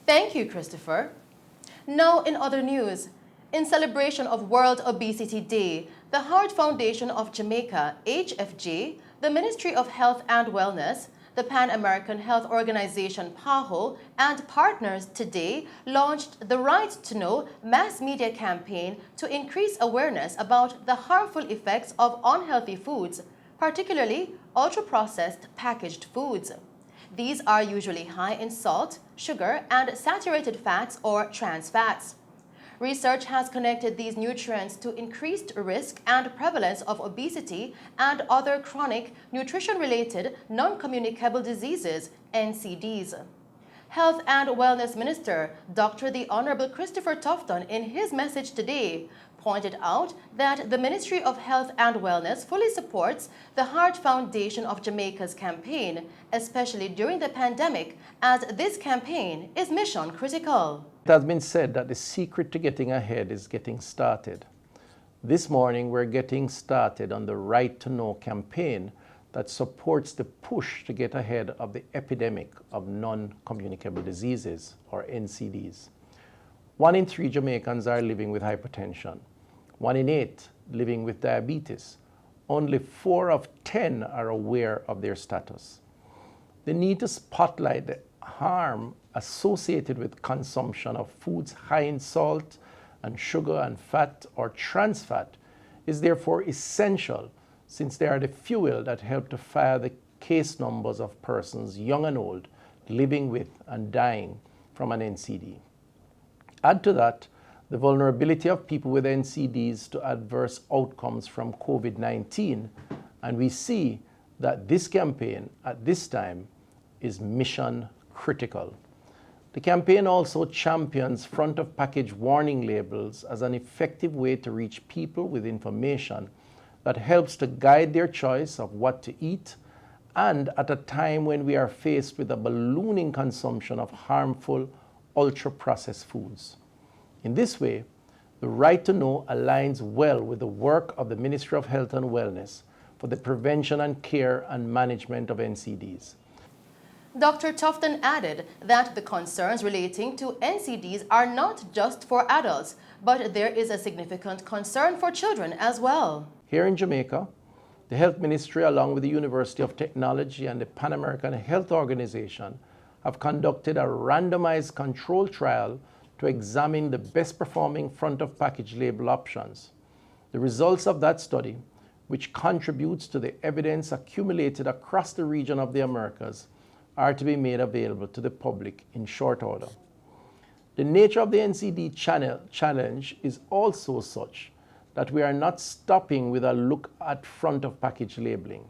Thank you, Christopher. Now, in other news, in celebration of World Obesity Day, the Heart Foundation of Jamaica, HFJ, the Ministry of Health and Wellness, the Pan American Health Organization, PAHO, and partners today launched the Right to Know mass media campaign to increase awareness about the harmful effects of unhealthy foods, particularly ultra-processed packaged foods. These are usually high in salt, sugar, and saturated fats or trans fats. Research has connected these nutrients to increased risk and prevalence of obesity and other chronic nutrition-related non-communicable diseases, NCDs. Health and Wellness Minister Dr. The Honorable Christopher Tufton, in his message today, pointed out that the Ministry of Health and Wellness fully supports the Heart Foundation of Jamaica's campaign, especially during the pandemic, as this campaign is mission critical. It has been said that the secret to getting ahead is getting started. This morning, we're getting started on the Right to Know campaign that supports the push to get ahead of the epidemic of non-communicable diseases, or NCDs. 1 in 3 Jamaicans are living with hypertension. 1 in 8 living with diabetes. Only 4 of 10 are aware of their status. The need to spotlight the harm associated with consumption of foods high in salt and sugar and fat or trans fat is therefore essential, since they are the fuel that help to fire the case numbers of persons young and old living with and dying from an NCD. Add to that the vulnerability of people with NCDs to adverse outcomes from COVID-19, and we see that this campaign at this time is mission critical. The campaign also champions front-of-package warning labels as an effective way to reach people with information that helps to guide their choice of what to eat, and at a time when we are faced with a ballooning consumption of harmful ultra-processed foods. In this way, the Right to Know aligns well with the work of the Ministry of Health and Wellness for the prevention and care and management of NCDs. Dr. Tufton added that the concerns relating to NCDs are not just for adults, but there is a significant concern for children as well. Here in Jamaica, the Health Ministry, along with the University of Technology and the Pan American Health Organization, have conducted a randomized control trial to examine the best performing front-of-package label options. The results of that study, which contributes to the evidence accumulated across the region of the Americas, are to be made available to the public in short order. The nature of the NCD challenge is also such that we are not stopping with a look at front-of-package labeling.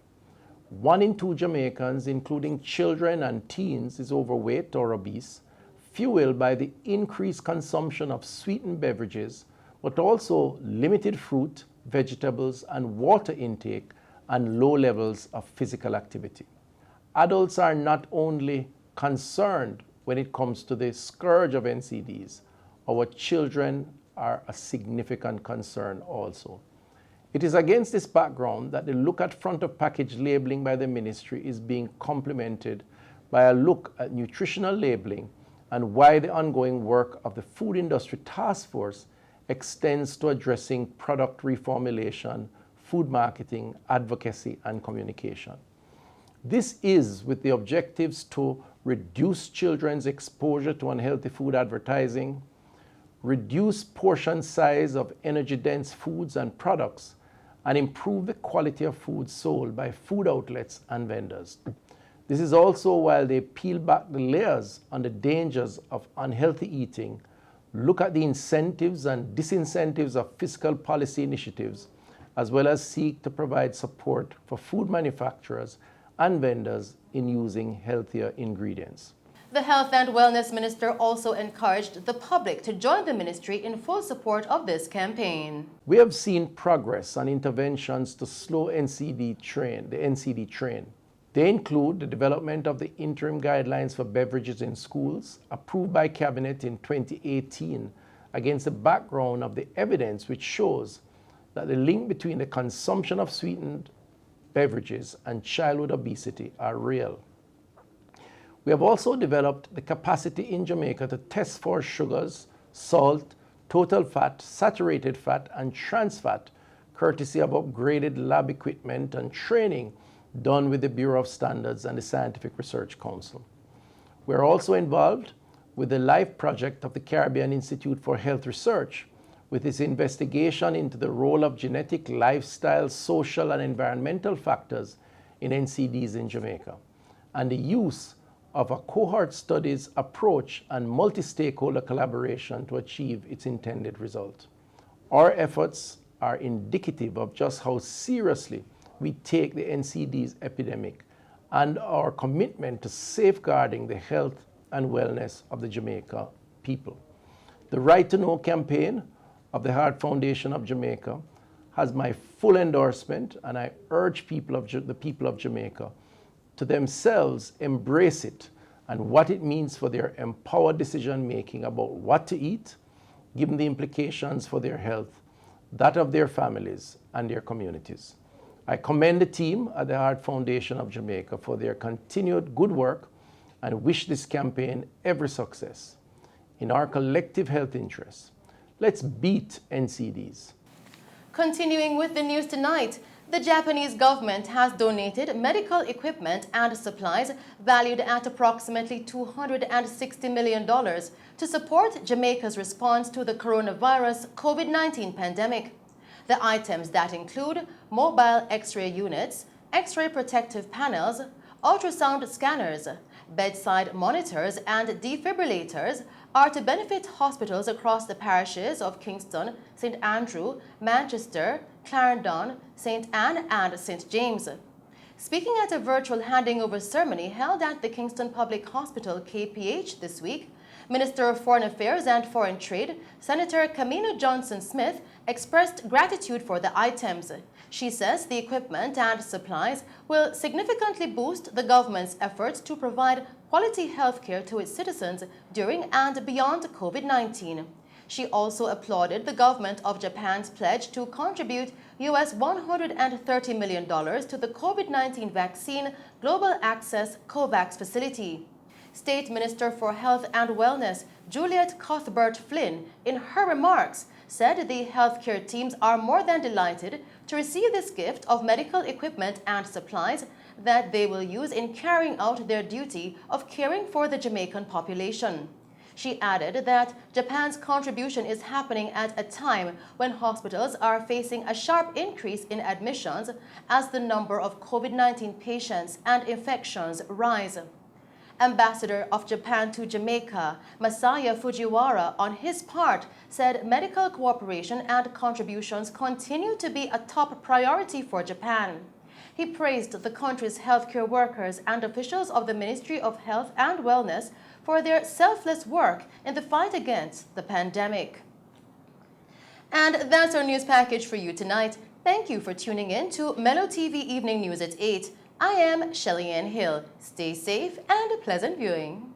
1 in 2 Jamaicans, including children and teens, is overweight or obese, fueled by the increased consumption of sweetened beverages, but also limited fruit, vegetables, and water intake, and low levels of physical activity. Adults are not only concerned when it comes to the scourge of NCDs, our children are a significant concern also. It is against this background that the look at front-of-package labeling by the ministry is being complemented by a look at nutritional labeling, and why the ongoing work of the Food Industry Task Force extends to addressing product reformulation, food marketing, advocacy, and communication. This is with the objectives to reduce children's exposure to unhealthy food advertising, reduce portion size of energy-dense foods and products, and improve the quality of food sold by food outlets and vendors. This is also while they peel back the layers on the dangers of unhealthy eating, look at the incentives and disincentives of fiscal policy initiatives, as well as seek to provide support for food manufacturers and vendors in using healthier ingredients. The Health and Wellness Minister also encouraged the public to join the ministry in full support of this campaign. We have seen progress on interventions to slow the NCD train. They include the development of the interim guidelines for beverages in schools, approved by Cabinet in 2018, against the background of the evidence which shows that the link between the consumption of sweetened beverages and childhood obesity are real. We have also developed the capacity in Jamaica to test for sugars, salt, total fat, saturated fat, and trans fat, courtesy of upgraded lab equipment and training done with the Bureau of Standards and the Scientific Research Council. We're also involved with the LIFE project of the Caribbean Institute for Health Research, with its investigation into the role of genetic, lifestyle, social, and environmental factors in NCDs in Jamaica, and the use of a cohort studies approach and multi-stakeholder collaboration to achieve its intended result. Our efforts are indicative of just how seriously we take the NCDs epidemic and our commitment to safeguarding the health and wellness of the Jamaica people. The Right to Know campaign of the Heart Foundation of Jamaica has my full endorsement, and I urge the people of Jamaica to themselves embrace it and what it means for their empowered decision making about what to eat, given the implications for their health, that of their families and their communities. I commend the team at the Heart Foundation of Jamaica for their continued good work and wish this campaign every success. In our collective health interests, let's beat NCDs. Continuing with the news tonight, the Japanese government has donated medical equipment and supplies valued at approximately $260 million to support Jamaica's response to the coronavirus COVID-19 pandemic. The items that include mobile X-ray units, X-ray protective panels, ultrasound scanners, bedside monitors, and defibrillators are to benefit hospitals across the parishes of Kingston, St. Andrew, Manchester, Clarendon, St. Anne, and St. James. Speaking at a virtual handing over ceremony held at the Kingston Public Hospital, KPH, this week, Minister of Foreign Affairs and Foreign Trade, Senator Kamina Johnson-Smith, expressed gratitude for the items. She says the equipment and supplies will significantly boost the government's efforts to provide quality health care to its citizens during and beyond COVID-19. She also applauded the government of Japan's pledge to contribute US $130 million to the COVID-19 vaccine Global Access COVAX facility. State Minister for Health and Wellness, Juliet Cuthbert-Flynn, in her remarks, said the healthcare teams are more than delighted to receive this gift of medical equipment and supplies that they will use in carrying out their duty of caring for the Jamaican population. She added that Japan's contribution is happening at a time when hospitals are facing a sharp increase in admissions as the number of COVID-19 patients and infections rise. Ambassador of Japan to Jamaica, Masaya Fujiwara, on his part, said medical cooperation and contributions continue to be a top priority for Japan. He praised the country's healthcare workers and officials of the Ministry of Health and Wellness for their selfless work in the fight against the pandemic. And that's our news package for you tonight. Thank you for tuning in to Mello TV Evening News at 8. I am Shelly Ann Hill. Stay safe and pleasant viewing.